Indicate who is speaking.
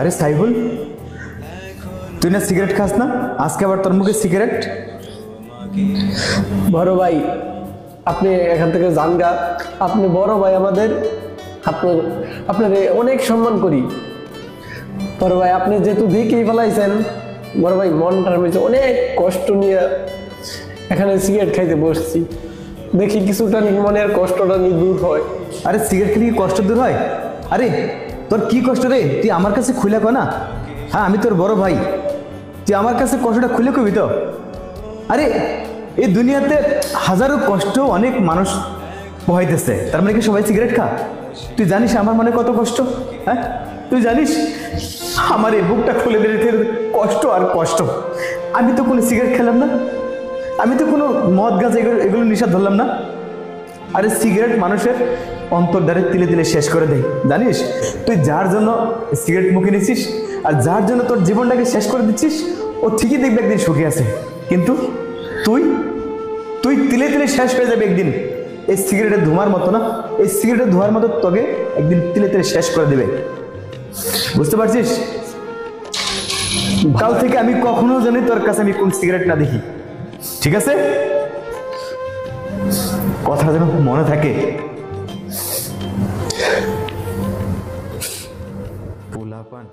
Speaker 1: আরে সাইফুল, তুই না সিগারেট খাস না, আজকে আবার তোর মুখে সিগারেট?
Speaker 2: বড় ভাই, আপনি এখান থেকে যান গা। আপনি বড় ভাই আমাদের, আপনার অনেক সম্মান করি। বড় ভাই, আপনি যেহেতু দেখেই ফেলাইছেন, বড় ভাই মনটার মধ্যে অনেক কষ্ট নিয়ে এখানে সিগারেট খাইতে বসছি। দেখি কিছুটা মনের কষ্টটা নিয়ে দূর হয়।
Speaker 1: আরে সিগারেট খেলে কি কষ্ট দূর হয়? আরে তোর কি কষ্ট রে, তুই আমার কাছে খুলে কয় না। হ্যাঁ, আমি তোর বড় ভাই, তুই আমার কাছে কষ্টটা খুলে কবি তো। আরে এই দুনিয়াতে হাজারো কষ্ট অনেক মানুষ পোহাইতেছে, তার মানে কি সবাই সিগারেট খা? তুই জানিস আমার মনে কত কষ্ট? হ্যাঁ, তুই জানিস আমার এই বুকটা খুলে দিতে কষ্ট আর কষ্ট। আমি তো কোনো সিগারেট খেলাম না, আমি তো কোনো মদ গাছ এগুলো নেশা ধরলাম না। আরে সিগারেট মানুষের অন্তর্দ্বারে তিলে তিলে শেষ করে দেয়, জানিস? তুই যার জন্য সিগারেট মুখে নিচ্ছিস আর যার জন্য তোর জীবনটাকে শেষ করে দিচ্ছিস, ও ঠিকই দেখবে একদিন সুখে আছে, কিন্তু তুই তুই তিলে তিলে শেষ হয়ে যাবে একদিন। এই সিগারেটের ধোঁয়ার মতো না, এই সিগারেটের ধোঁয়ার মতো তোকে একদিন তিলে তিলে শেষ করে দেবে, বুঝতে পারছিস? কাল থেকে আমি কখনো জানি তোর কাছে আমি কোন সিগারেট না দেখি, ঠিক আছে? কথা যেন মনে থাকে। পোলাপান